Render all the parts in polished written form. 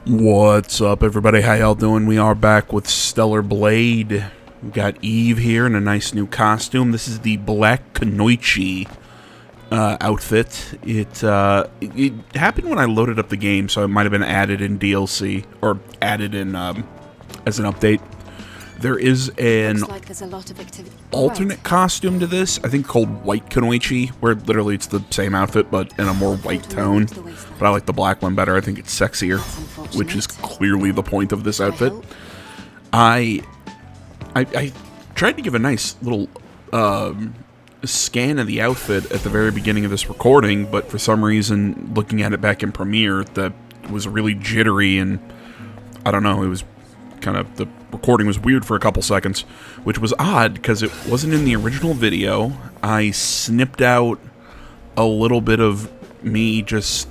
What's up, everybody? How y'all doing? We are back with Stellar Blade. We've got Eve here in a nice new costume. This is the Black Kunoichi outfit. It happened when I loaded up the game, so it might have been added in DLC, or added in as an update. There is an there's a lot of activity. alternate costume to this, I think called White Kunoichi, where literally it's the same outfit, but in a more white tone. But I like the black one better. I think it's sexier, which is clearly the point of this outfit. I tried to give a nice little scan of the outfit at the very beginning of this recording, but for some reason, looking at it back in Premiere, that was really jittery, and I don't know, it was kind of, the recording was weird for a couple seconds, which was odd because it wasn't in the original video. I snipped out a little bit of me just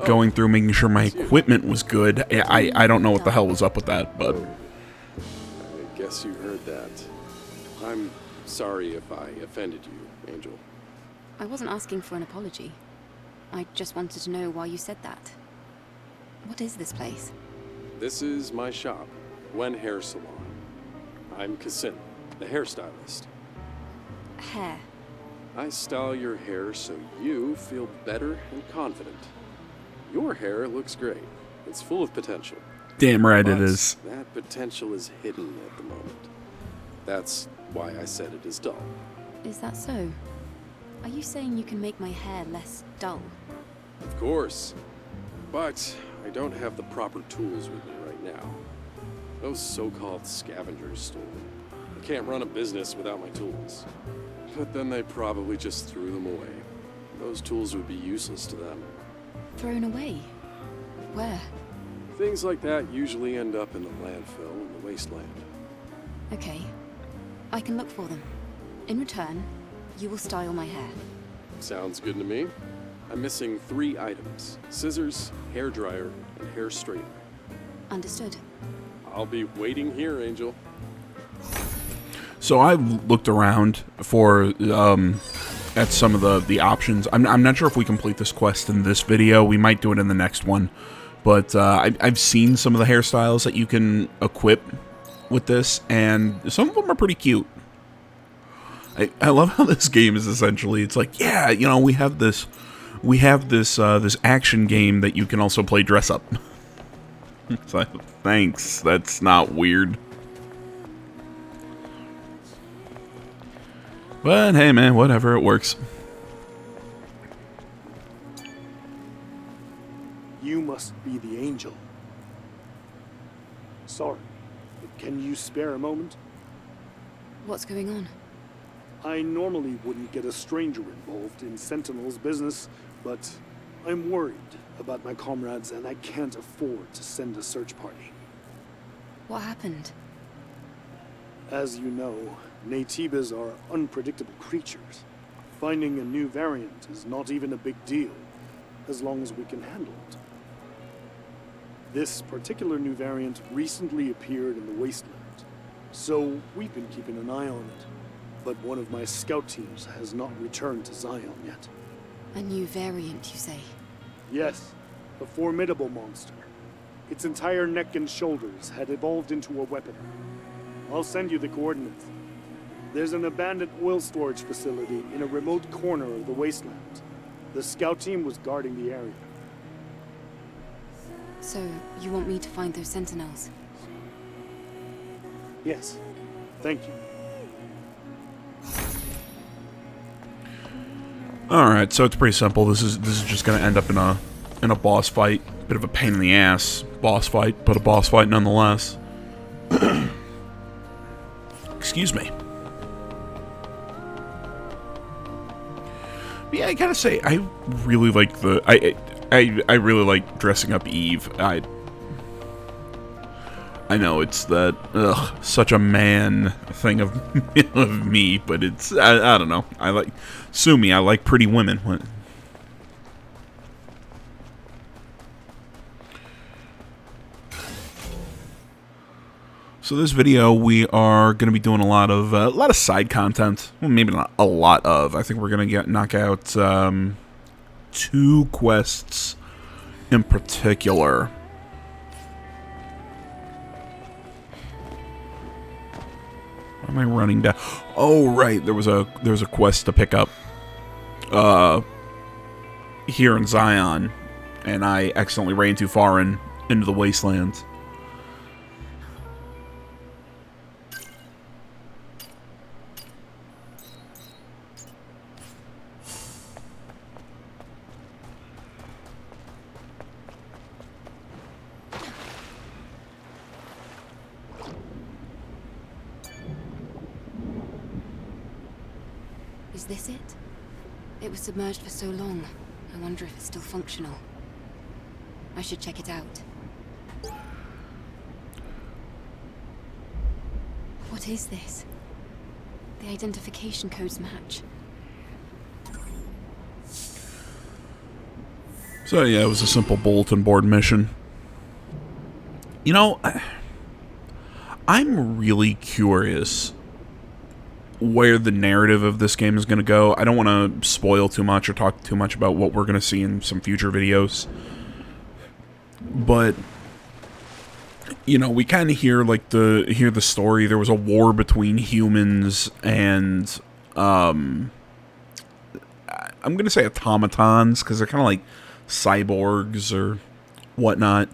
going through making sure my equipment was good. I don't know what the hell was up with that, but I guess you heard that. I'm sorry if I offended you, Angel. I wasn't asking for an apology. I just wanted to know why you said that. What is this place? This is my shop, Wen Hair Salon. I'm Kasin, the hairstylist. Hair. I style your hair so you feel better and confident. Your hair looks great. It's full of potential. damn right But it is. that potential is hidden at the moment. That's why I said it is dull. Is that so? Are you saying you can make my hair less dull? Of course. But I don't have the proper tools with me right now. Those so-called scavengers stole them. I can't run a business without my tools. But then they probably just threw them away. Those tools would be useless to them. Thrown away? Where? Things like that usually end up in the landfill in the wasteland. Okay. I can look for them. In return, you will style my hair. Sounds good to me. I'm missing 3 items: scissors, hair dryer, and hair straightener. Understood. I'll be waiting here, Angel. So I looked around for at some of the options. I'm not sure if we complete this quest in this video. We might do it in the next one. But I've seen some of the hairstyles that you can equip with this, and some of them are pretty cute. I love how this game is essentially, it's like, yeah, you know, we have this this action game that you can also play dress up. It's like, thanks, that's not weird. But hey man, whatever, it works. You must be the Angel. Sorry, but can you spare a moment? What's going on? I normally wouldn't get a stranger involved in Sentinel's business, but I'm worried about my comrades and I can't afford to send a search party. What happened? As you know, Naytibas are unpredictable creatures. Finding a new variant is not even a big deal, as long as we can handle it. This particular new variant recently appeared in the wasteland, so we've been keeping an eye on it. But one of my scout teams has not returned to Zion yet. A new variant, you say? Yes, a formidable monster. Its entire neck and shoulders had evolved into a weapon. I'll send you the coordinates. There's an abandoned oil storage facility in a remote corner of the wasteland. The scout team was guarding the area. So, you want me to find those sentinels? Yes, thank you. Alright, so it's pretty simple. This is just gonna end up in a boss fight. Bit of a pain in the ass boss fight, but a boss fight nonetheless. Excuse me. But yeah, I gotta say, I really like the I really like dressing up Eve. I know it's that such a man thing of of me, but it's I don't know. I like, sue me. I like pretty women. What? So this video, we are going to be doing a lot of side content. Well, maybe not a lot of. I think we're going to knock out 2 quests in particular. Where am I running down? Oh, right. There was a quest to pick up here in Zion, and I accidentally ran too far into the wastelands. Is this it? It was submerged for so long. I wonder if it's still functional. I should check it out. What is this? The identification codes match. So yeah, it was a simple bulletin board mission. You know, I'm really curious where the narrative of this game is going to go. I don't want to spoil too much or talk too much about what we're going to see in some future videos. But, you know, we kind of hear the story. There was a war between humans and, I'm going to say automatons, because they're kind of like cyborgs or whatnot.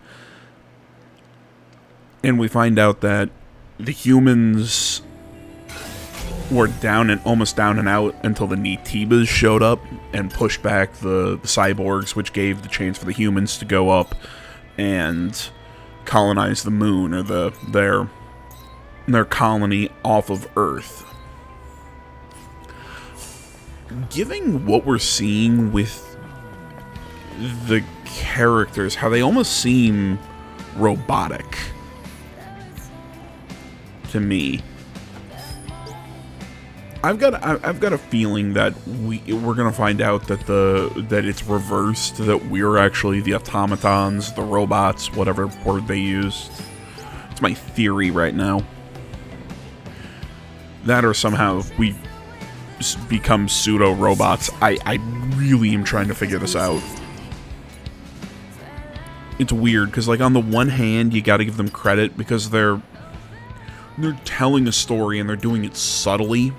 And we find out that the humans were almost down and out until the Naytibas showed up and pushed back the cyborgs, which gave the chance for the humans to go up and colonize the moon, or their colony off of Earth. Given what we're seeing with the characters, how they almost seem robotic to me. I've got a feeling that we're gonna find out that it's reversed, that we're actually the automatons, the robots, whatever word they used. It's my theory right now. That, or somehow we become pseudo robots. I really am trying to figure this out. It's weird because, like, on the one hand, you got to give them credit because they're telling a story and they're doing it subtly.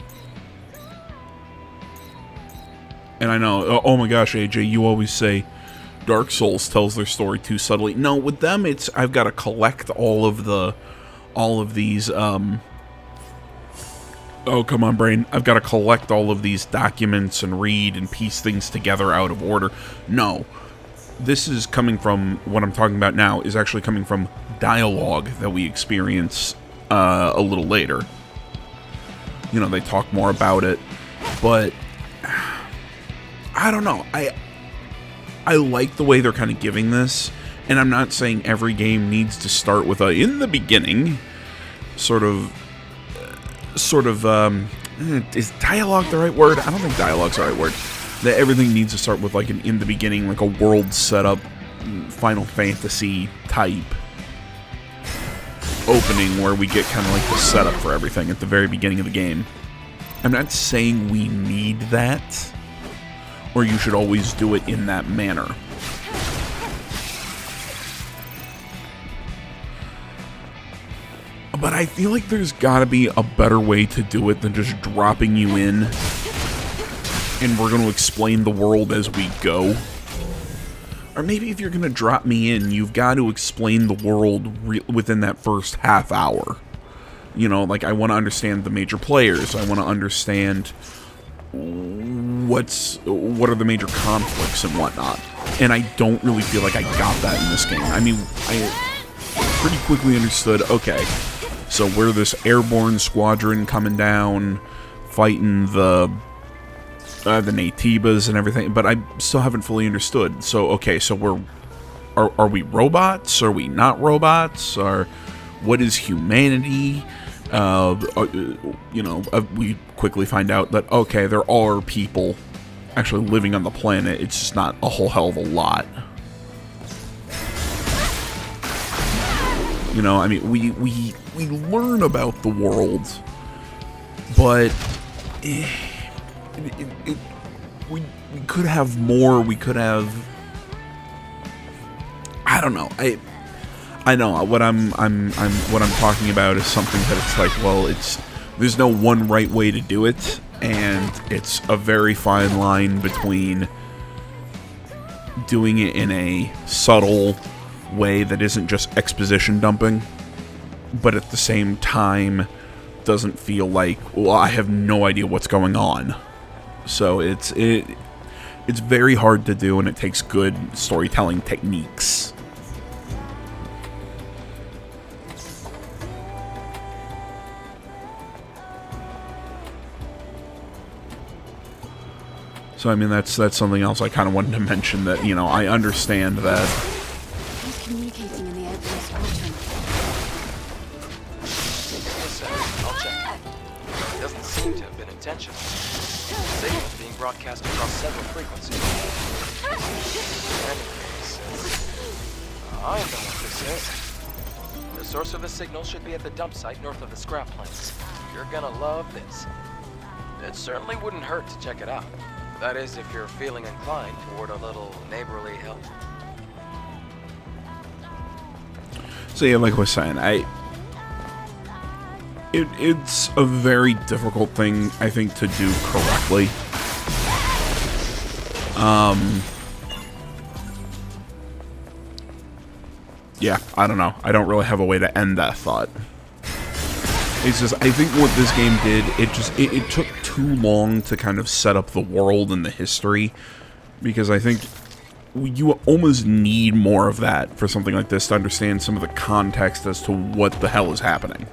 And I know, oh my gosh, AJ, you always say Dark Souls tells their story too subtly. No, with them, it's I've got to collect all of these. Oh, come on, brain! I've got to collect all of these documents and read and piece things together out of order. No, this is coming from what I'm talking about now. Is actually coming from dialogue that we experience a little later. You know, they talk more about it, but I don't know. I like the way they're kind of giving this, and I'm not saying every game needs to start with a in the beginning sort of is dialogue the right word? I don't think dialogue's the right word. That everything needs to start with like an in the beginning, like a world setup, Final Fantasy type opening where we get kind of like the setup for everything at the very beginning of the game. I'm not saying we need that, or you should always do it in that manner. But I feel like there's gotta be a better way to do it than just dropping you in and we're gonna explain the world as we go. Or maybe if you're gonna drop me in, you've got to explain the world within that first half hour. You know, like, I want to understand the major players. I want to understand what are the major conflicts and whatnot. And I don't really feel like I got that in this game. I mean, I pretty quickly understood, okay, so we're this airborne squadron coming down, fighting the Naytibas and everything, but I still haven't fully understood. So, okay, so are we robots? Are we not robots? Or what is humanity? You know, we quickly find out that, okay, there are people actually living on the planet. It's just not a whole hell of a lot. You know, I mean, we learn about the world, but we could have more. We could have don't know. I know what I'm talking about is something that it's like, well, there's no one right way to do it, and it's a very fine line between doing it in a subtle way that isn't just exposition dumping, but at the same time doesn't feel like, well, I have no idea what's going on. So it's very hard to do, and it takes good storytelling techniques. So, I mean, that's something else I kind of wanted to mention, that, you know, I understand that. Who's communicating in the airborne squad channel? I'll check. It doesn't seem to have been intentional. The signal's being broadcast across several frequencies. Anyways, I know what this is. The source of the signal should be at the dump site north of the scrap plants. You're gonna love this. It certainly wouldn't hurt to check it out. That is, if you're feeling inclined toward a little neighborly help. So yeah, like I was saying, it's a very difficult thing, I think, to do correctly. Yeah, I don't know. I don't really have a way to end that thought. It's just, I think what this game did, it took too long to kind of set up the world and the history, because I think you almost need more of that for something like this to understand some of the context as to what the hell is happening.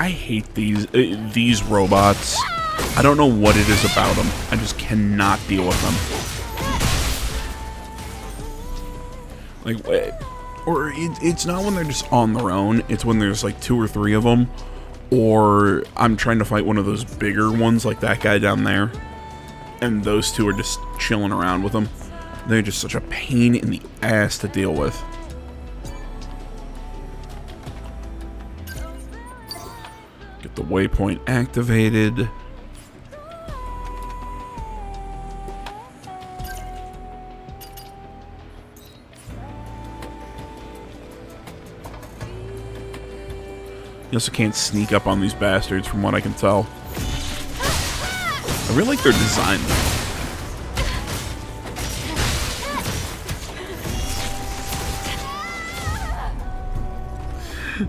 I hate these robots. I don't know what it is about them. I just cannot deal with them. Like, or it's not when they're just on their own. It's when there's like 2 or 3 of them, or I'm trying to fight one of those bigger ones, like that guy down there, and those 2 are just chilling around with them. They're just such a pain in the ass to deal with. Get the waypoint activated. You also can't sneak up on these bastards, from what I can tell. I really like their design, though.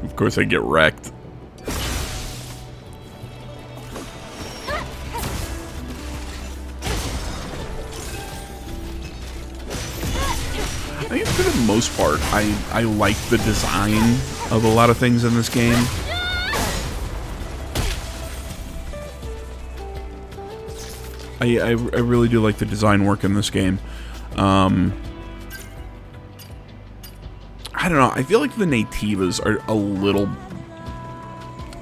Of course, I get wrecked. I think for the most part, I like the design of a lot of things in this game. I really do like the design work in this game. I don't know, I feel like the Nativas are a little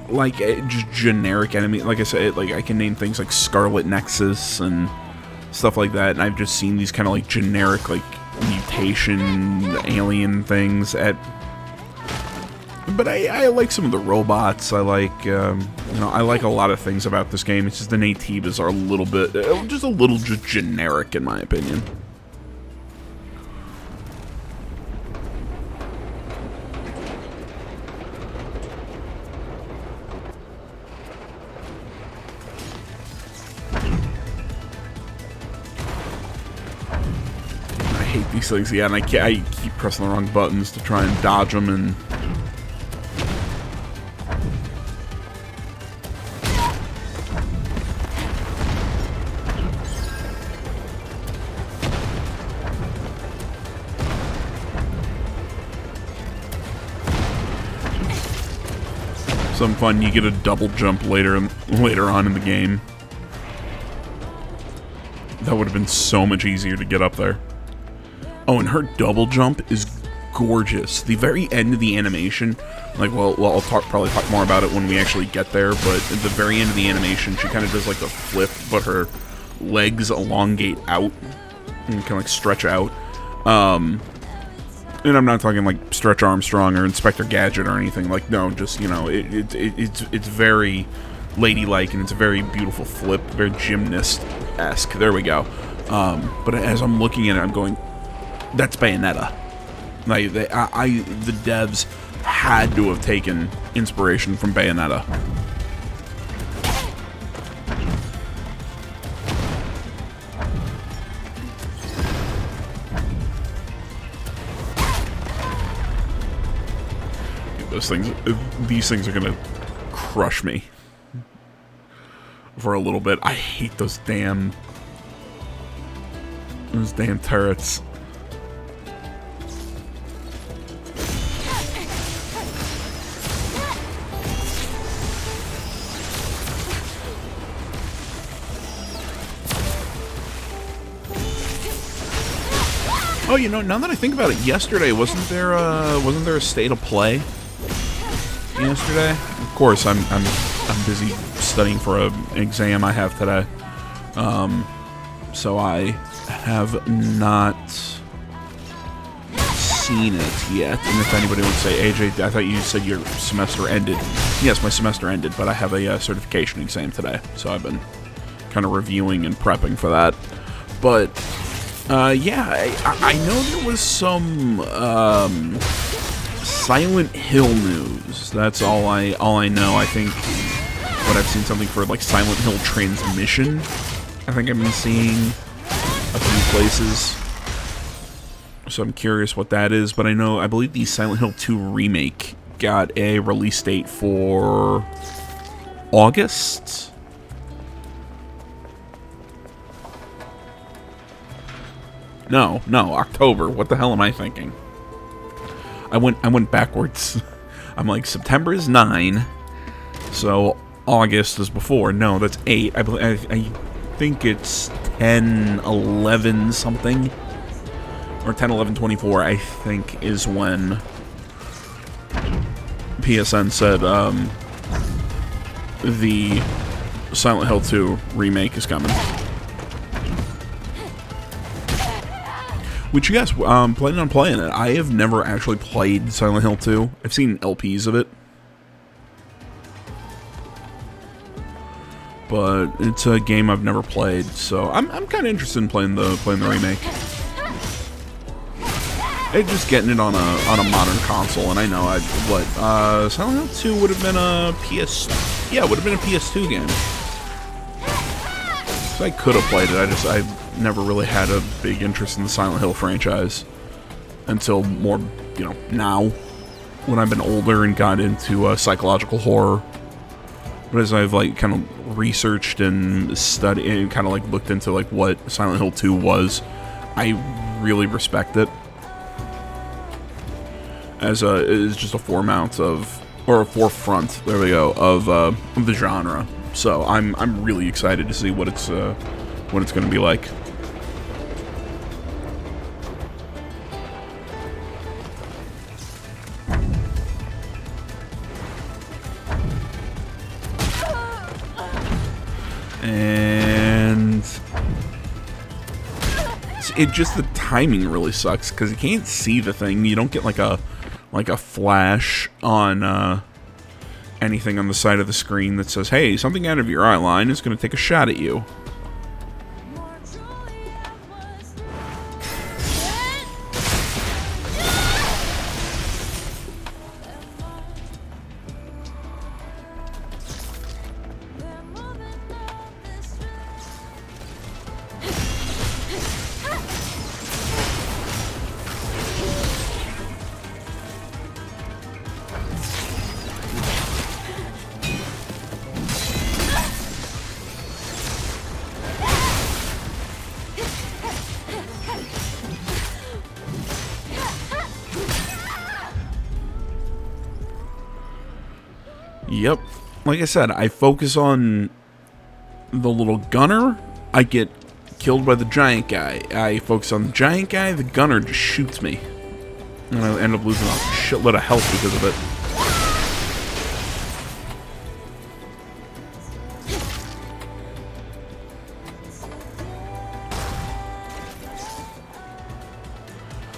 like just generic enemy. Like I said, like I can name things like Scarlet Nexus and stuff like that, and I've just seen these kind of like generic like mutation alien things at. But I like some of the robots. I like, you know, I like a lot of things about this game. It's just the Nativas are a little bit, just generic in my opinion. I hate these things, yeah, and I keep pressing the wrong buttons to try and dodge them and. Some fun, you get a double jump later on in the game. That would have been so much easier to get up there. Oh, and her double jump is gorgeous. The very end of the animation, like, well, I'll probably talk more about it when we actually get there, but at the very end of the animation, she kind of does, like, a flip, but her legs elongate out and kind of, like, stretch out. And I'm not talking, like, Stretch Armstrong or Inspector Gadget or anything. Like, no, just, you know, it's very ladylike, and it's a very beautiful flip, very gymnast-esque. There we go. But as I'm looking at it, I'm going, that's Bayonetta. Like, the devs had to have taken inspiration from Bayonetta. These things are gonna crush me for a little bit. I hate those damn turrets. Oh, you know, now that I think about it, yesterday wasn't there a state of play? Yesterday, of course, I'm busy studying for an exam I have today, so I have not seen it yet. And if anybody would say, AJ, I thought you said your semester ended. Yes, my semester ended, but I have a certification exam today, so I've been kind of reviewing and prepping for that. But yeah, I know there was some Silent Hill news. That's all I know. I think what I've seen something for like Silent Hill Transmission. I think I've been seeing a few places. So I'm curious what that is, but I believe the Silent Hill 2 remake got a release date for August. No, October. What the hell am I thinking? I went backwards. I'm like, September is 9, so August is before. No, that's 8. I think it's 10, 11 something. Or 10, 11, 24, I think, is when PSN said the Silent Hill 2 remake is coming. Which, yes, planning on playing it. I have never actually played Silent Hill 2. I've seen LPs of it. But it's a game I've never played, so I'm kind of interested in playing the remake. And just getting it on a modern console, and I know Silent Hill 2 would have been a it would have been a PS2 game. So I could have played it. I never really had a big interest in the Silent Hill franchise until more, now, when I've been older and got into psychological horror. But as I've kind of researched and studied and kind of looked into what Silent Hill 2 was, I really respect it as just a forefront. There we go, of the genre. So I'm really excited to see what it's going to be like. And the timing really sucks because you can't see the thing. You don't get like a flash on anything on the side of the screen that says, hey, something out of your eye line is going to take a shot at you. Yep. Like I said, I focus on the little gunner, I get killed by the giant guy. I focus on the giant guy, the gunner just shoots me. And I end up losing a shitload of health because of it.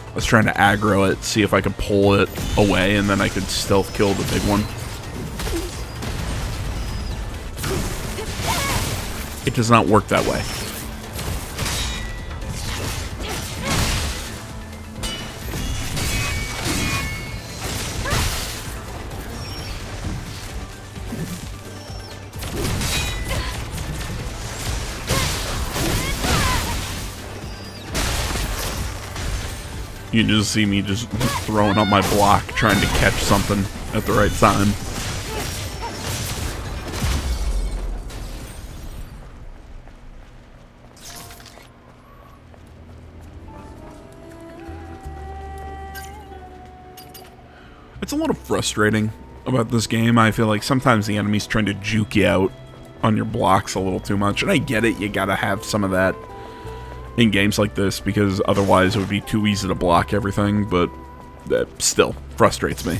I was trying to aggro it, see if I could pull it away, and then I could stealth kill the big one. It does not work that way. You can just see me just throwing up my block, trying to catch something at the right time. It's a little frustrating about this game. I feel like sometimes the enemy's trying to juke you out on your blocks a little too much. And I get it, you gotta have some of that in games like this, because otherwise it would be too easy to block everything, but that still frustrates me.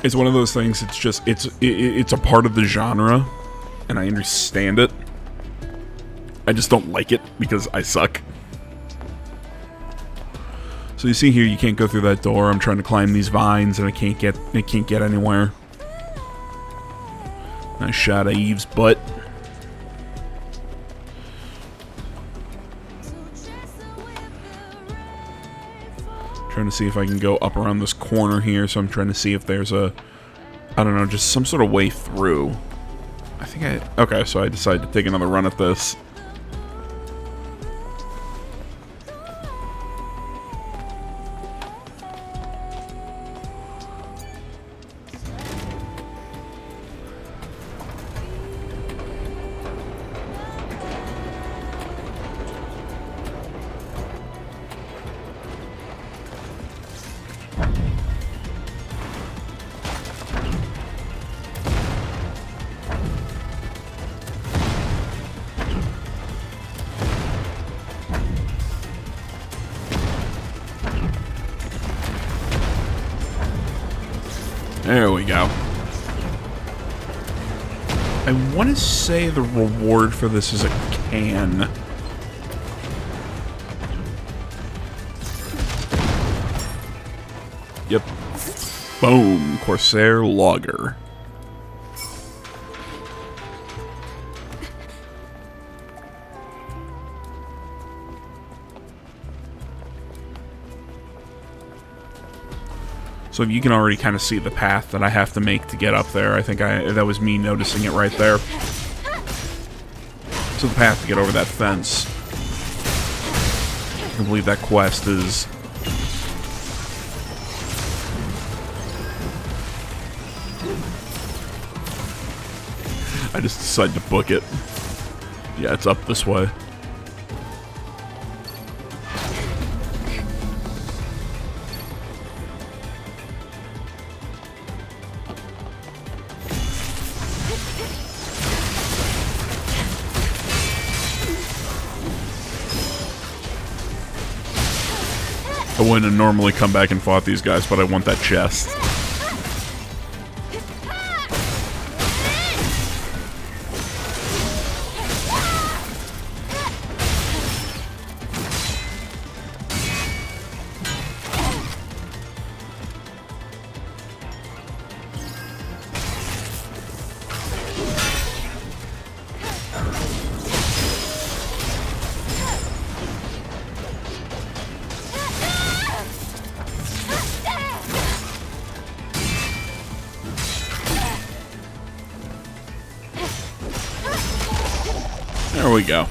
It's one of those things, it's just, it's a part of the genre, and I understand it. I just don't like it, because I suck. So you see here, you can't go through that door. I'm trying to climb these vines, and I can't get anywhere. Nice shot at Eve's butt. Trying to see if I can go up around this corner here, so I'm trying to see if there's a, I don't know, just some sort of way through. I think okay, so I decided to take another run at this. There we go. I want to say the reward for this is a can. Yep. Boom. Corsair Logger. So you can already kind of see the path that I have to make to get up there. I think that was me noticing it right there. So the path to get over that fence. I believe that quest is... I just decided to book it. Yeah, it's up this way. I wouldn't have normally come back and fought these guys, but I want that chest. There we go.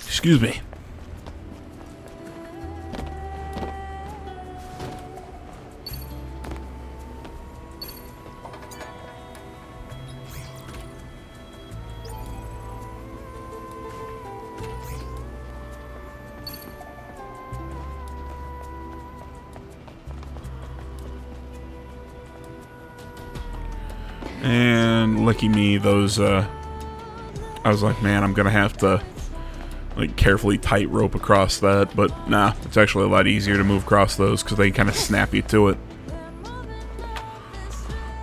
Excuse me. And lucky me, those, I was like, man, I'm gonna have to like carefully tightrope across that, but nah, it's actually a lot easier to move across those because they kind of snap you to it.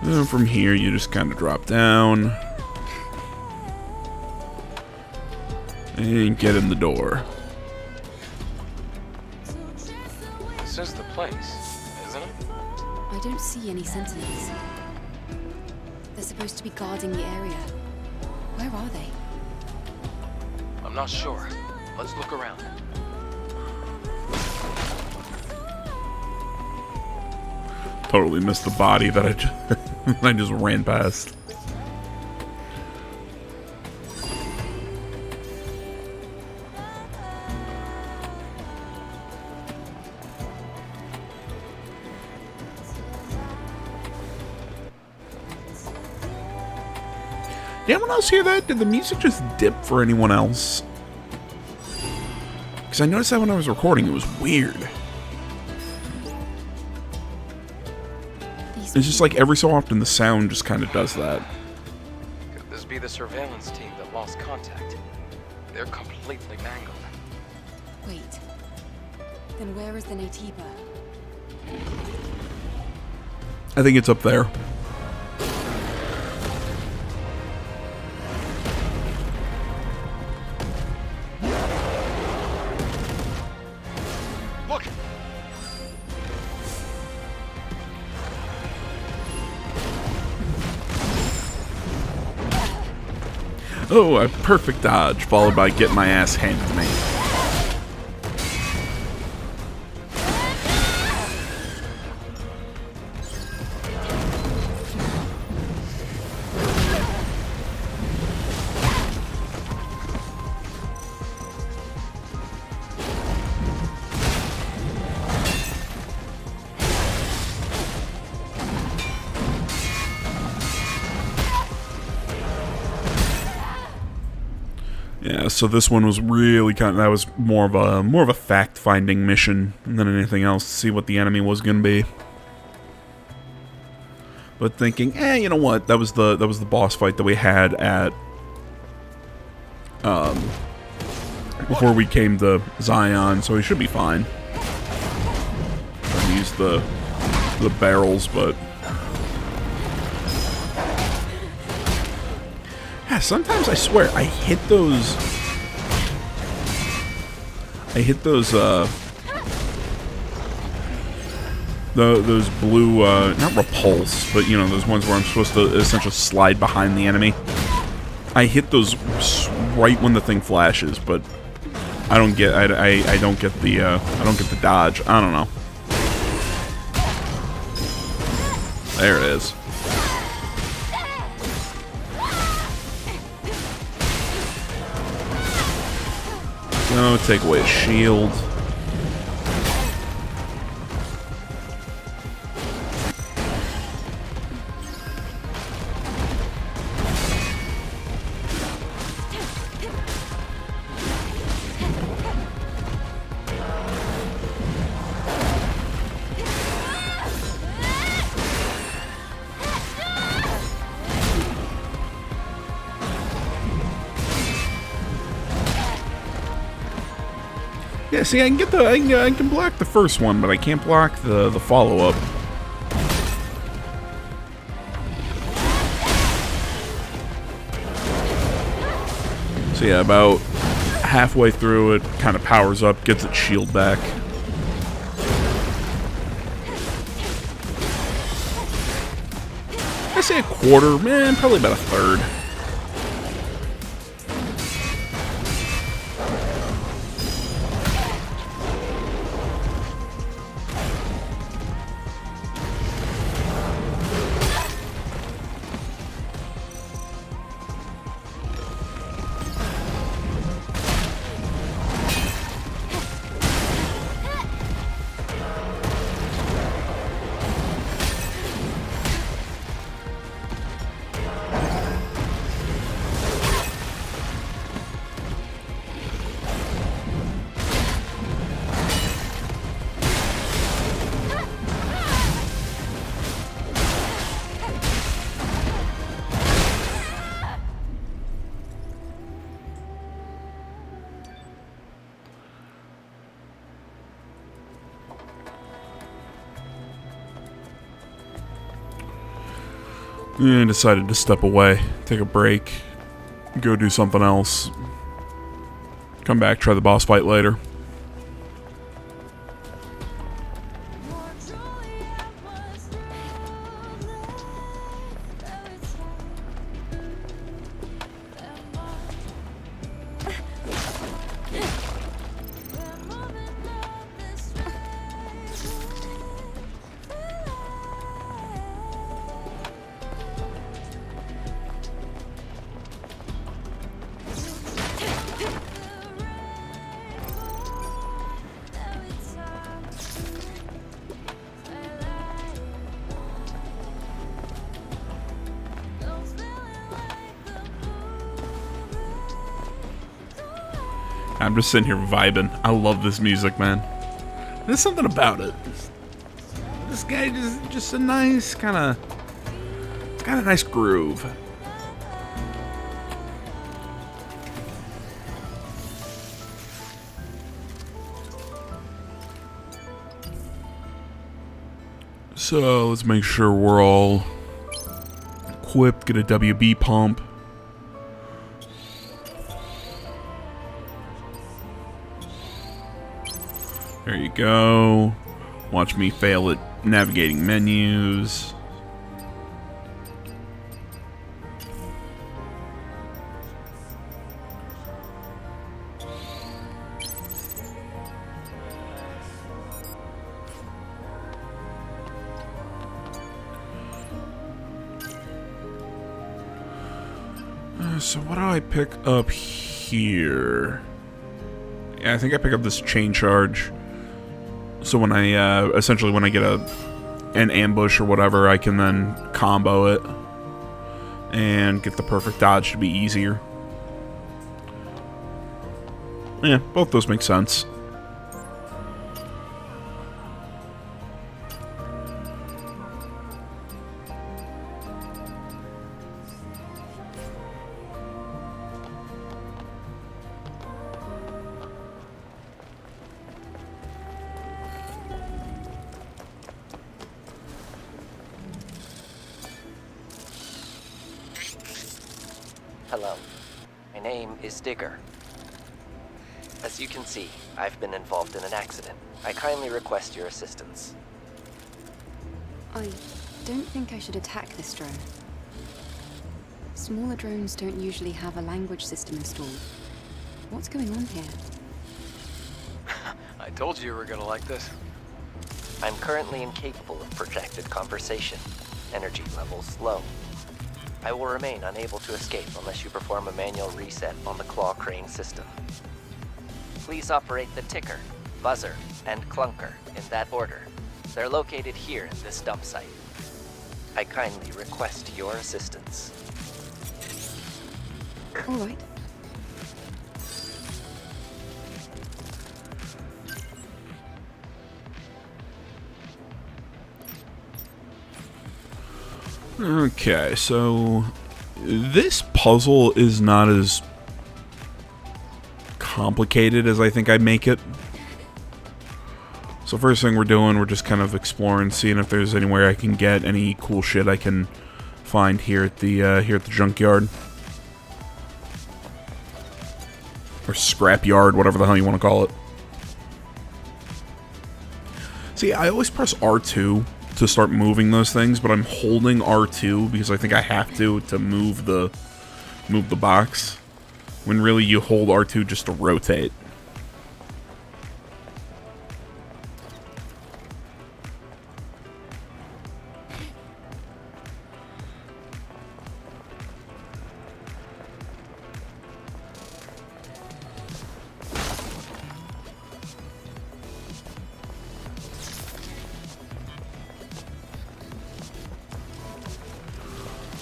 And from here, you just kind of drop down and get in the door. This is the place, isn't it? I don't see any sentinels. They're supposed to be guarding the area. Where are they? I'm not sure. Let's look around. Totally missed the body that I just ran past. Did anyone else hear that? Did the music just dip for anyone else? Because I noticed that when I was recording, it was weird. It's just like every so often the sound just kind of does that. Could this be the surveillance team that lost contact? They're completely mangled. Wait. Then where is the Natiba? I think it's up there. Look! Oh, a perfect dodge, followed by getting my ass handed to me. Yeah, so this one was really that was more of a fact-finding mission than anything else to see what the enemy was going to be. But thinking, you know what? That was the boss fight that we had at before we came to Zion, so we should be fine. Use the barrels, but yeah, sometimes I swear I hit those those blue not repulse, but you know, those ones where I'm supposed to essentially slide behind the enemy. I hit those right when the thing flashes, but I don't get I don't get the dodge. I don't know. There it is. No, take away his shield. Yeah, see, I can block the first one, but I can't block the follow-up. So yeah, about halfway through, it kind of powers up, gets its shield back. I say a quarter, man, probably about a third. And decided to step away, take a break, go do something else. Come back, try the boss fight later. I'm just sitting here vibing. I love this music, man. There's something about it. This guy just a nice kind of, it's got a nice groove. So let's make sure we're all equipped. Get a WB pump. There you go. Watch me fail at navigating menus. So what do I pick up here? Yeah, I think I pick up this chain charge. So when I, essentially when I get an ambush or whatever, I can then combo it and get the perfect dodge to be easier. Yeah, both those make sense. Hello. My name is Digger. As you can see, I've been involved in an accident. I kindly request your assistance. I don't think I should attack this drone. Smaller drones don't usually have a language system installed. What's going on here? I told you were gonna like this. I'm currently incapable of projected conversation. Energy levels low. I will remain unable to escape unless you perform a manual reset on the claw crane system. Please operate the ticker, buzzer, and clunker in that order. They're located here in this dump site. I kindly request your assistance. All right. Okay, so this puzzle is not as complicated as I think I make it. So first thing we're doing, we're just kind of exploring, seeing if there's anywhere I can get any cool shit I can find here at the junkyard. Or scrap yard, whatever the hell you want to call it. See, I always press R2 to start moving those things, but I'm holding R2 because I think I have to move the box, when really you hold R2 just to rotate.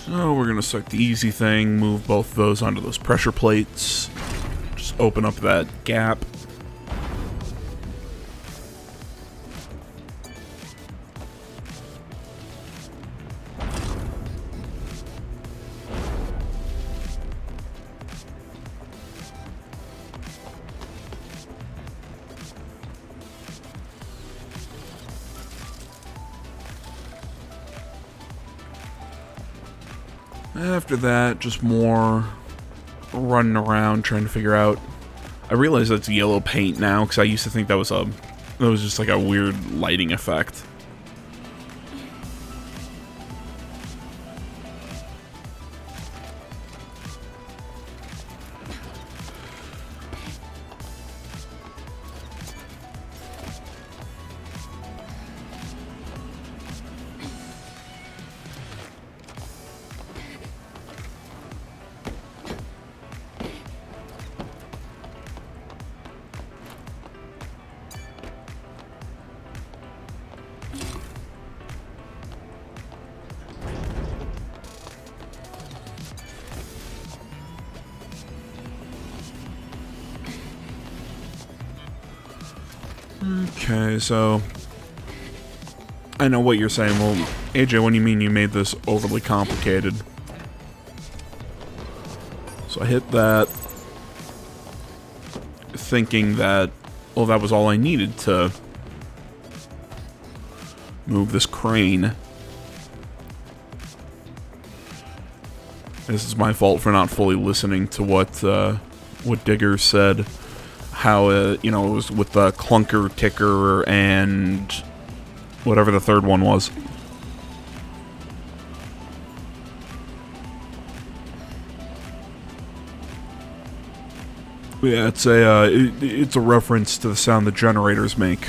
So we're going to start the easy thing, move both of those onto those pressure plates, just open up that gap. After that, just more running around trying to figure out. I realize that's yellow paint now, because I used to think that was just like a weird lighting effect. Okay, so I know what you're saying. Well, AJ, what do you mean you made this overly complicated? So I hit that, thinking that, well, that was all I needed to move this crane. This is my fault for not fully listening to what Digger said. How, you know, it was with the clunker, ticker, and whatever the third one was. Yeah, it's a reference to the sound the generators make.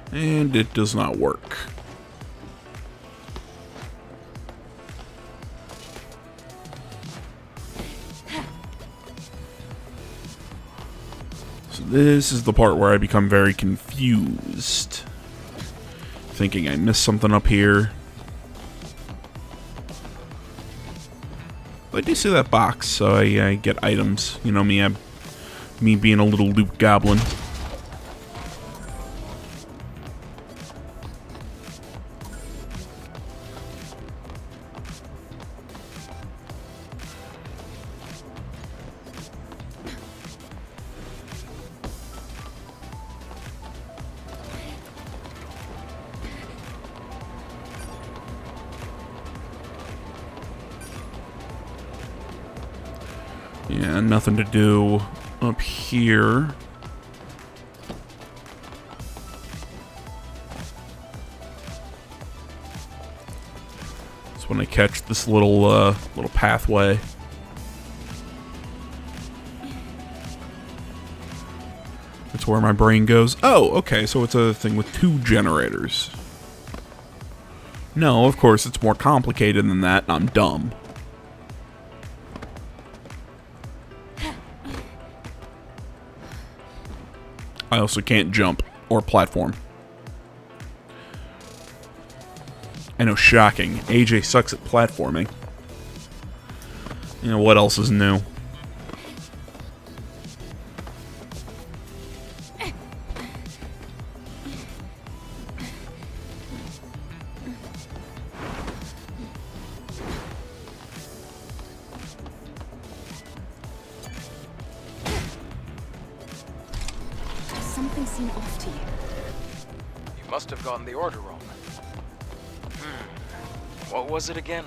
And it does not work. So this is the part where I become very confused. Thinking I missed something up here. But I do see that box, so I get items. You know me, me being a little loot goblin. Yeah, nothing to do up here. That's when I catch this little pathway. That's where my brain goes. Oh, okay, so it's a thing with 2 generators. No, of course, it's more complicated than that, and I'm dumb. I also can't jump or platform. I know, shocking. AJ sucks at platforming. You know, what else is new? Something seemed off to you. You must have gotten the order wrong. What was it again?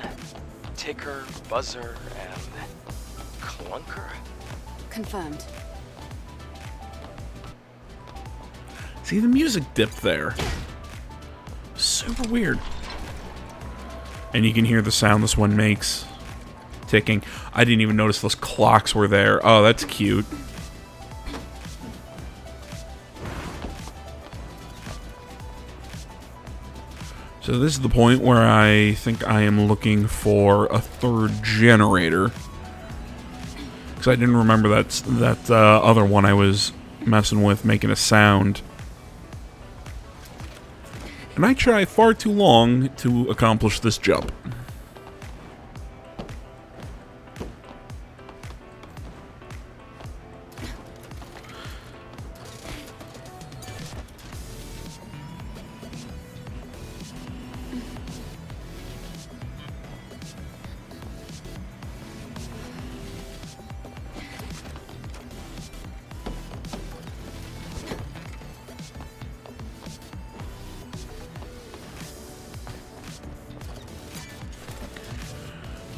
Ticker, buzzer, and clunker? Confirmed. See, the music dipped there. Super weird. And you can hear the sound this one makes. Ticking. I didn't even notice those clocks were there. Oh, that's cute. So this is the point where I think I am looking for a 3rd generator. Because I didn't remember that other one I was messing with making a sound. And I try far too long to accomplish this jump.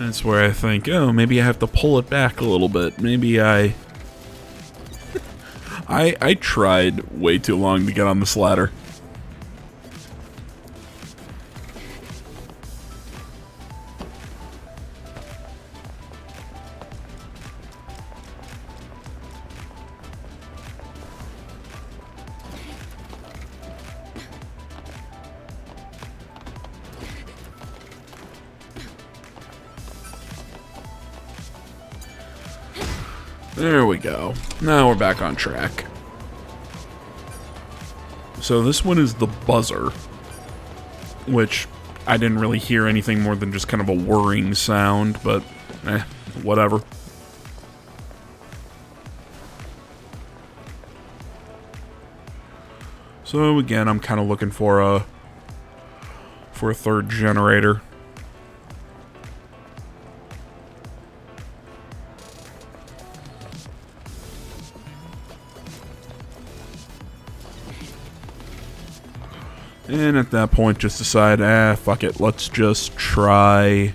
That's where I think, oh, maybe I have to pull it back a little bit. Maybe I tried way too long to get on this ladder. There we go. Now we're back on track. So this one is the buzzer, which I didn't really hear anything more than just kind of a whirring sound, but whatever. So again, I'm kind of looking for a third generator. And at that point, just decide, fuck it, let's just try...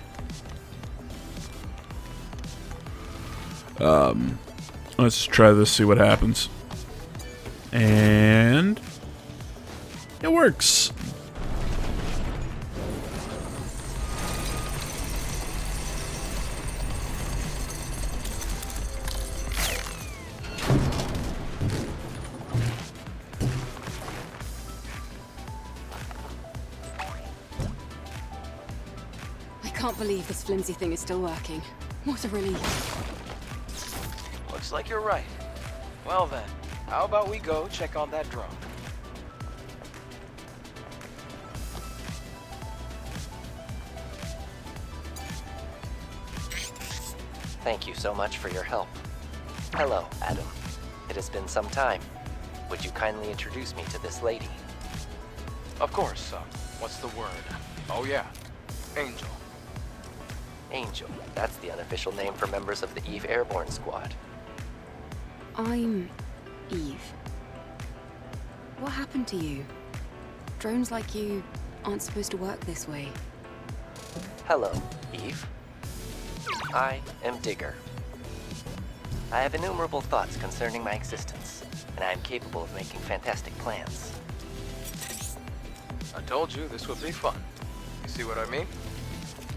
let's try this, see what happens. And... it works! I can't believe this flimsy thing is still working. What a relief. Looks like you're right. Well then, how about we go check on that drone? Thank you so much for your help. Hello, Adam. It has been some time. Would you kindly introduce me to this lady? Of course, what's the word? Oh yeah, Angel. Angel. That's the unofficial name for members of the Eve Airborne Squad. I'm Eve. What happened to you? Drones like you aren't supposed to work this way. Hello, Eve. I am Digger. I have innumerable thoughts concerning my existence, and I am capable of making fantastic plans. I told you this would be fun. You see what I mean?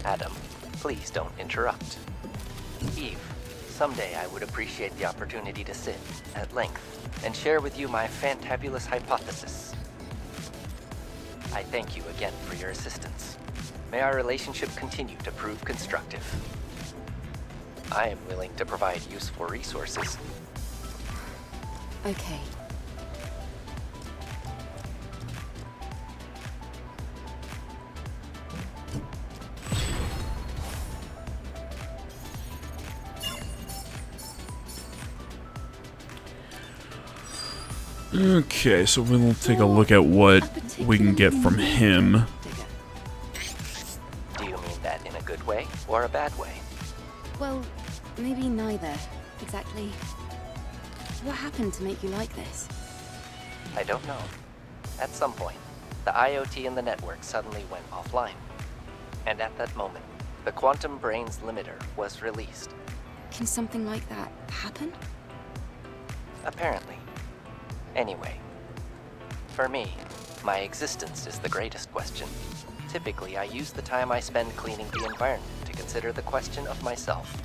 Adam, please don't interrupt. Eve, someday I would appreciate the opportunity to sit, at length, and share with you my fantabulous hypothesis. I thank you again for your assistance. May our relationship continue to prove constructive. I am willing to provide useful resources. Okay. Okay, so we'll take a look at what we can get from him. Do you mean that in a good way or a bad way? Well, maybe neither, exactly. What happened to make you like this? I don't know. At some point, the IoT in the network suddenly went offline. And at that moment, the Quantum Brains limiter was released. Can something like that happen? Apparently. Anyway, for me, my existence is the greatest question. Typically, I use the time I spend cleaning the environment to consider the question of myself.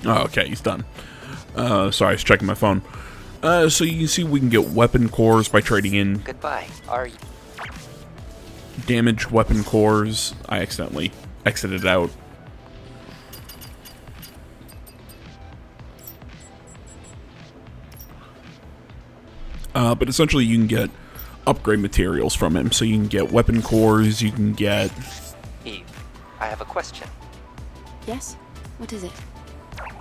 Oh, okay, he's done. Sorry, I was checking my phone. So you can see we can get weapon cores by trading in Goodbye. Are you? damaged weapon cores. I accidentally exited out. But essentially you can get upgrade materials from him. So you can get weapon cores, you can get... Eve, I have a question. Yes? What is it?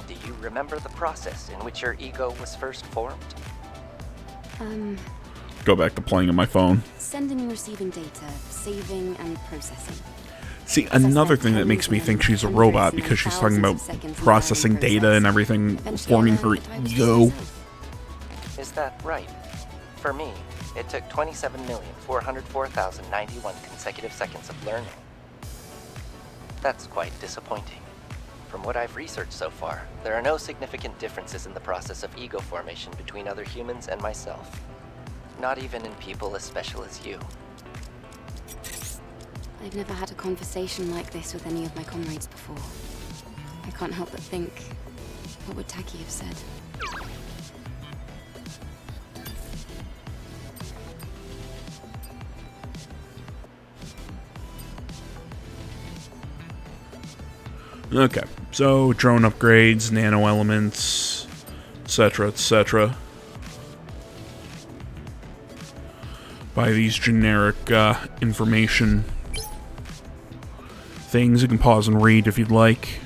Do you remember the process in which your ego was first formed? Go back to playing on my phone. Sending and receiving data, saving and processing. See, another thing that makes me think she's a robot because she's talking about processing data and everything, forming her ego. Is that right? For me, It took 27,404,091 consecutive seconds of learning. That's quite disappointing. From what I've researched so far, there are no significant differences in the process of ego formation between other humans and myself. Not even in people as special as you. I've never had a conversation like this with any of my comrades before. I can't help but think, what would Taki have said? Okay, so drone upgrades, nano elements, etc., etc. Buy these generic information things. You can pause and read if you'd like.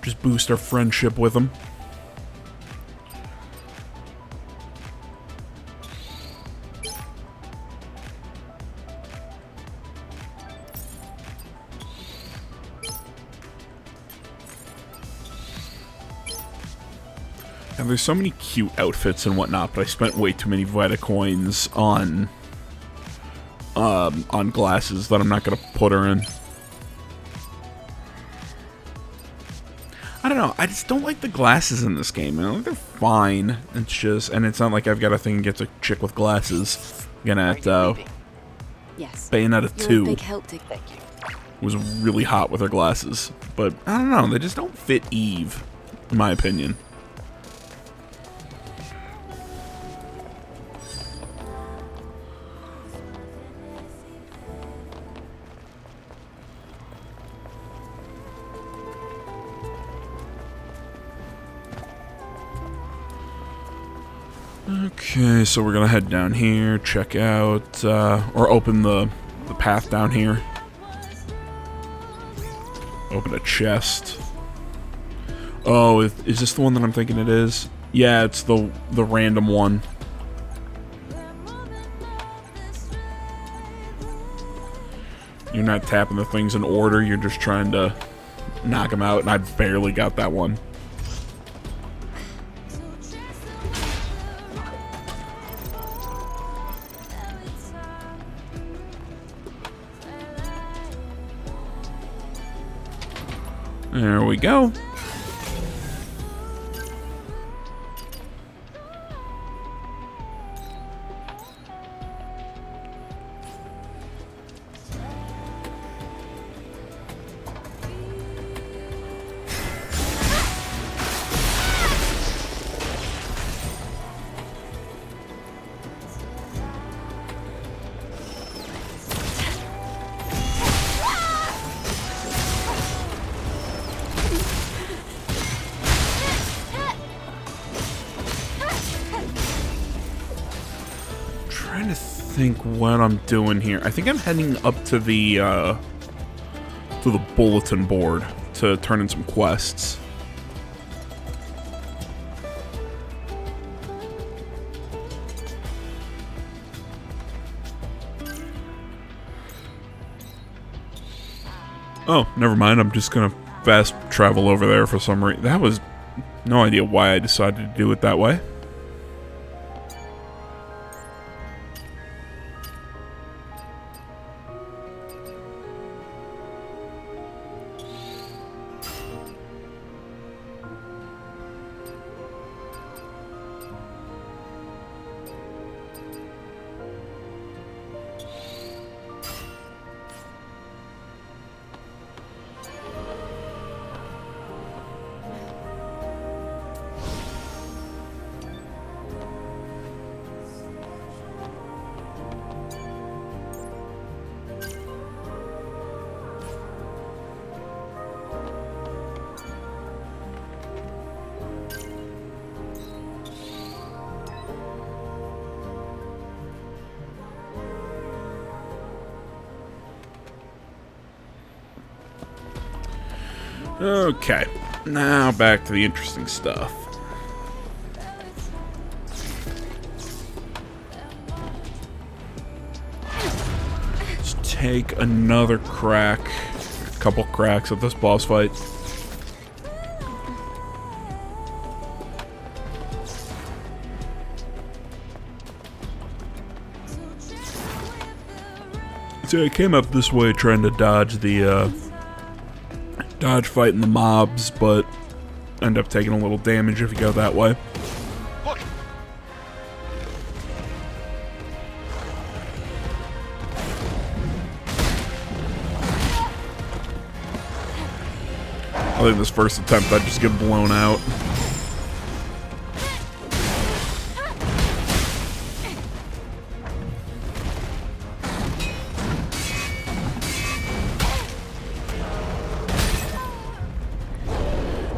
Just boost our friendship with them. And there's so many cute outfits and whatnot, but I spent way too many Vita coins on glasses that I'm not gonna put her in. I don't know, I just don't like the glasses in this game. I don't think they're fine. It's just, and it's not like I've got a thing against a chick with glasses. I'm gonna have to, Yes. Bayonetta You're 2 a big help to... Thank you. was really hot with her glasses. But, I don't know, they just don't fit Eve, in my opinion. Okay, so we're gonna head down here, check out, or open the path down here. Open a chest. Oh, is this the one that I'm thinking it is? Yeah, it's the random one. You're not tapping the things in order, you're just trying to knock them out, and I barely got that one. There we go. Trying to think what I'm doing here. I think I'm heading up to the bulletin board to turn in some quests. Oh, never mind. I'm just gonna fast travel over there for some reason. That was no idea why I decided to do it that way. Okay, now back to the interesting stuff. Let's take another crack, a couple cracks at this boss fight. So I came up this way trying to dodge the, dodge fighting the mobs, but end up taking a little damage if you go that way. Look! I think this first attempt I just get blown out.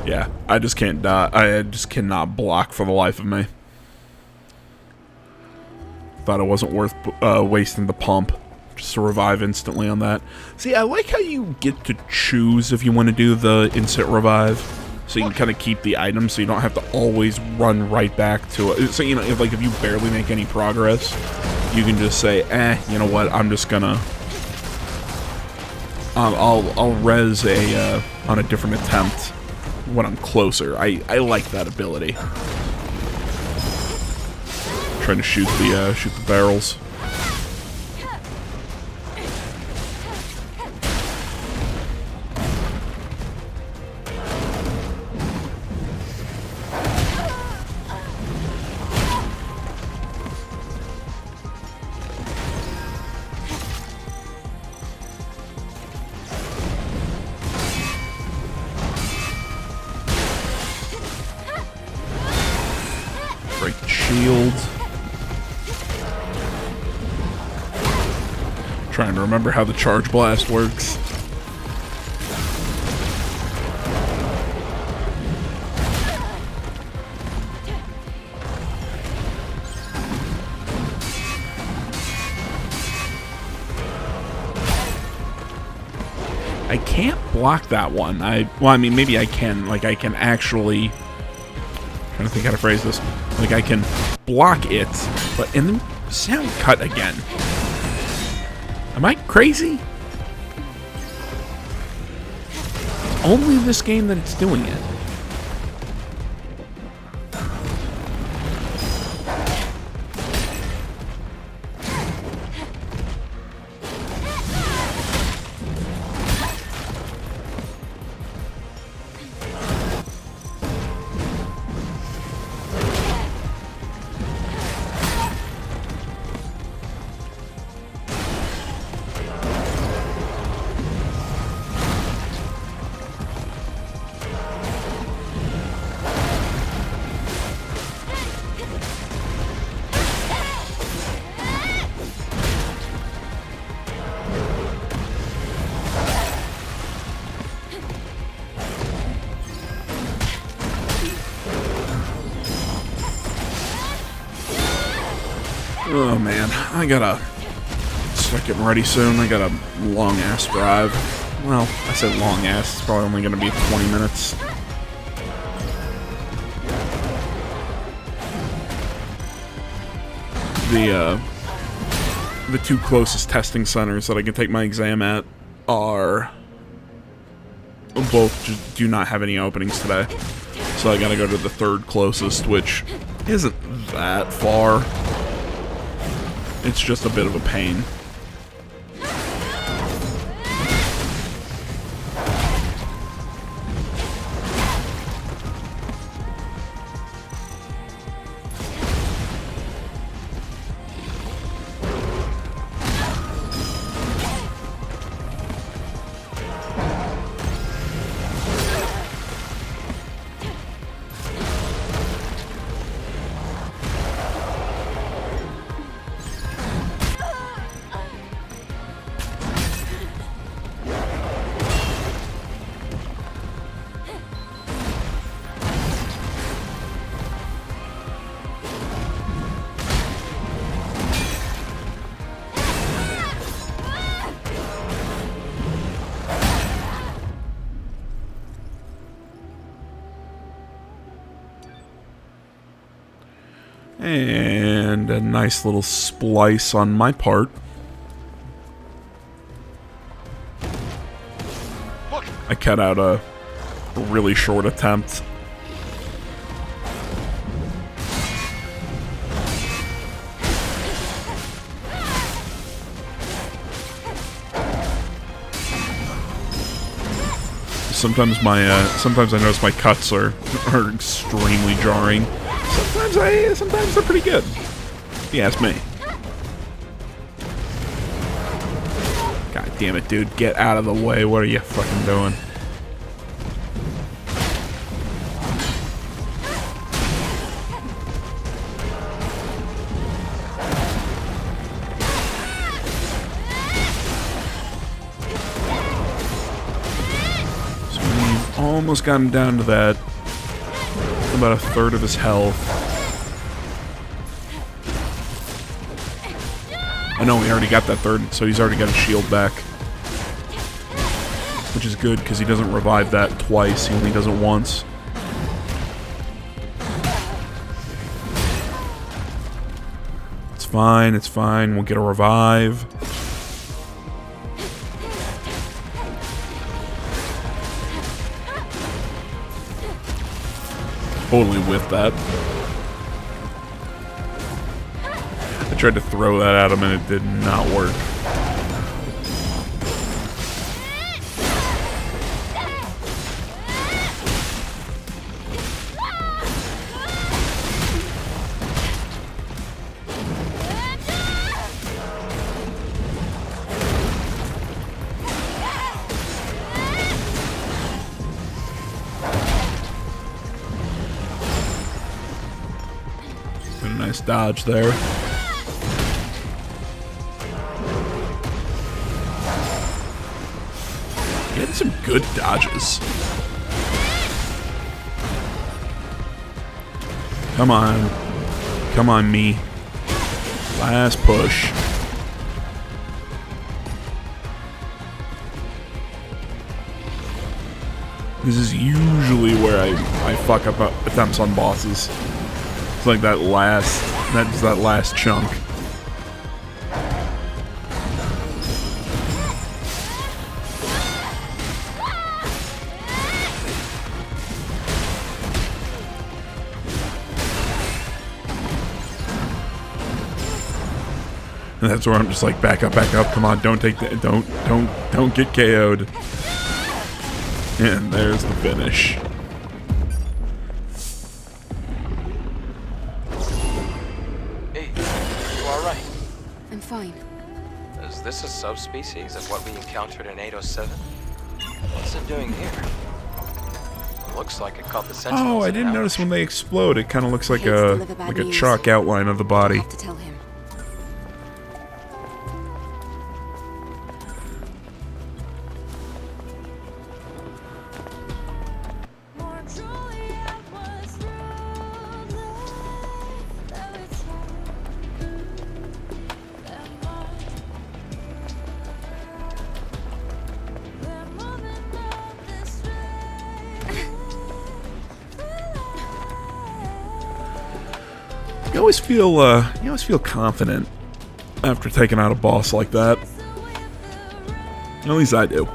Yeah, I just can't die. I just cannot block for the life of me. Thought it wasn't worth wasting the pump just to revive instantly on that. See, I like how you get to choose if you want to do the instant revive, so you can kind of keep the item, so you don't have to always run right back to it. So you know, if you barely make any progress, you can just say, you know what? I'm just gonna. I'll res on a different attempt when I'm closer. I like that ability. Trying to shoot the barrels. Break shield. Trying to remember how the charge blast works. I can't block that one. Well, I mean, maybe I can. Like, I can actually. I'm trying to think how to phrase this. Like, I can block it, but and then sound cut again. Am I crazy? Only this game that it's doing it. Oh man, I gotta start getting ready soon. I got a long ass drive. Well, I said long ass, it's probably only gonna be 20 minutes. The two closest testing centers that I can take my exam at are both just do not have any openings today. So I gotta go to the third closest, which isn't that far. It's just a bit of a pain. And a nice little splice on my part. I cut out a really short attempt. sometimes I notice my cuts are extremely jarring. Sometimes they're pretty good. If you ask me. God damn it, dude. Get out of the way. What are you fucking doing? Almost got him down to that. About a third of his health. I know he already got that third, so he's already got his shield back. Which is good, because he doesn't revive that twice, he only does it once. It's fine, we'll get a revive. Totally with that. I tried to throw that at him and it did not work. Nice dodge there. Getting some good dodges. Come on. Come on, me. Last push. This is usually where I fuck up attempts on bosses. It's like that last chunk. And that's where I'm just like, back up, come on, don't take that, don't get KO'd. And there's the finish. Is this a subspecies of what we encountered in 807? What's it doing here? Looks like it caught the sentinels. Oh, I didn't notice when they explode. It kind of looks like a chalk outline of the body. I have to tell him. You always feel confident after taking out a boss like that. At least I do.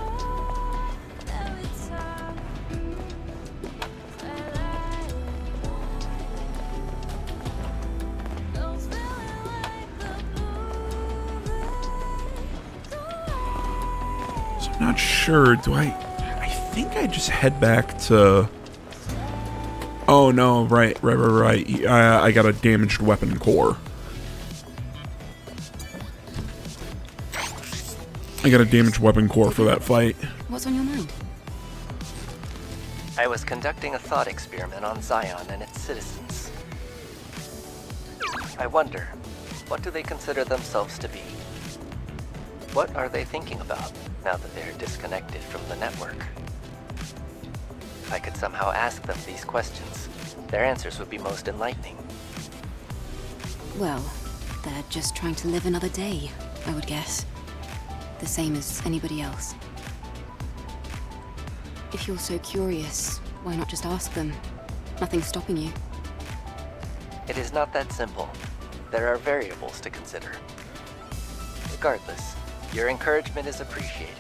So I'm not sure. I think I just head back to. Oh no, right. I got a damaged weapon core. I got a damaged weapon core for that fight. What's on your mind? I was conducting a thought experiment on Zion and its citizens. I wonder, what do they consider themselves to be? What are they thinking about now that they're disconnected from the network? If I could somehow ask them these questions, their answers would be most enlightening. Well, they're just trying to live another day, I would guess. The same as anybody else. If you're so curious, why not just ask them? Nothing's stopping you. It is not that simple. There are variables to consider. Regardless, your encouragement is appreciated.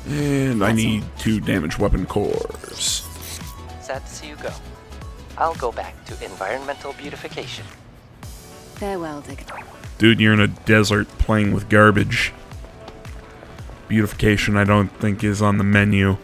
And I need 2 damaged weapon cores. Sad to see you go. I'll go back to environmental beautification. Farewell, Digger. Dude, you're in a desert playing with garbage. Beautification, I don't think, is on the menu.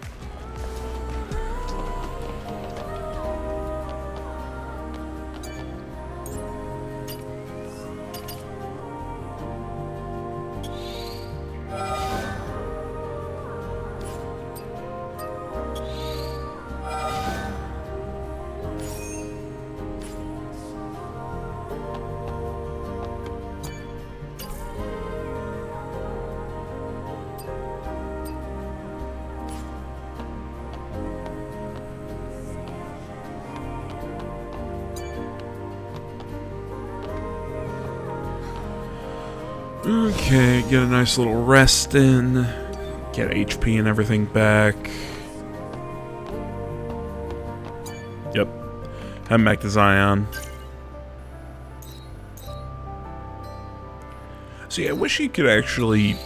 Okay, get a nice little rest in. Get HP and everything back. Yep. Heading back to Zion. See, I wish you could actually...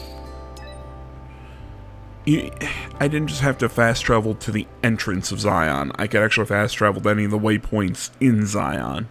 I didn't just have to fast travel to the entrance of Zion. I could actually fast travel to any of the waypoints in Zion.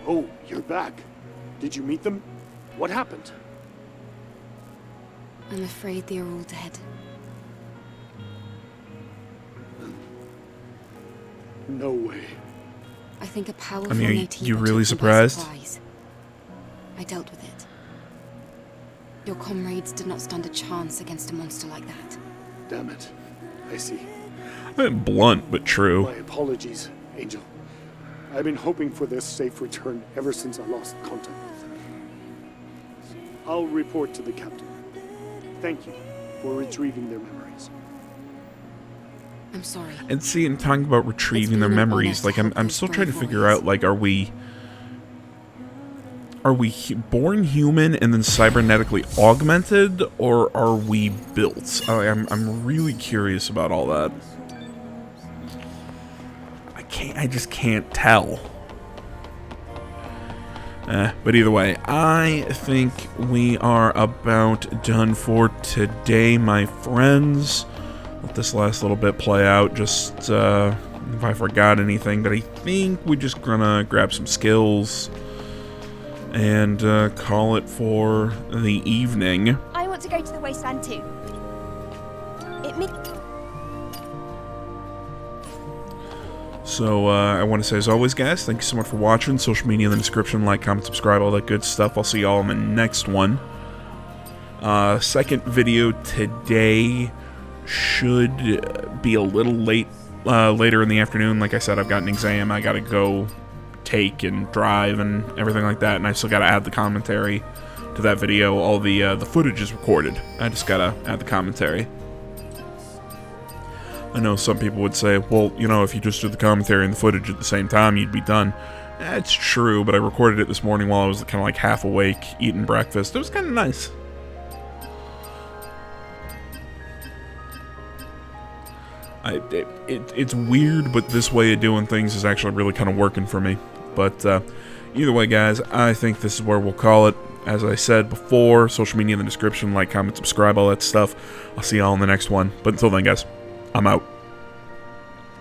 Oh, you're back. Did you meet them? What happened? I'm afraid they are all dead. No way. I think a powerful I mean, Naytiba you really took them by surprised? surprise. I dealt with it. Your comrades did not stand a chance against a monster like that. Damn it. I see. Blunt, but true. My apologies, Angel. I've been hoping for their safe return ever since I lost contact with them. I'll report to the captain. Thank you for retrieving their memories. I'm sorry. And see, in talking about retrieving their been an memories, honor to like, help I'm those still trying to brave figure warriors. out, like, are we born human and then cybernetically augmented, or are we built? I'm really curious about all that. I just can't tell. But either way, I think we are about done for today, my friends. Let this last little bit play out, just if I forgot anything, but I think we're just gonna grab some skills and call it for the evening. I want to go to the wasteland too. It means... So, I want to say, as always, guys, thank you so much for watching. Social media in the description, like, comment, subscribe, all that good stuff. I'll see y'all in the next one. Second video today should be a little late, later in the afternoon. Like I said, I've got an exam I gotta go take and drive and everything like that, and I still gotta add the commentary to that video. All the footage is recorded. I just gotta add the commentary. I know some people would say, well, you know, if you just did the commentary and the footage at the same time, you'd be done. That's true, but I recorded it this morning while I was kind of like half awake, eating breakfast. It was kind of nice. It's weird, but this way of doing things is actually really kind of working for me. But either way, guys, I think this is where we'll call it. As I said before, social media in the description, like, comment, subscribe, all that stuff. I'll see y'all in the next one. But until then, guys, I'm out.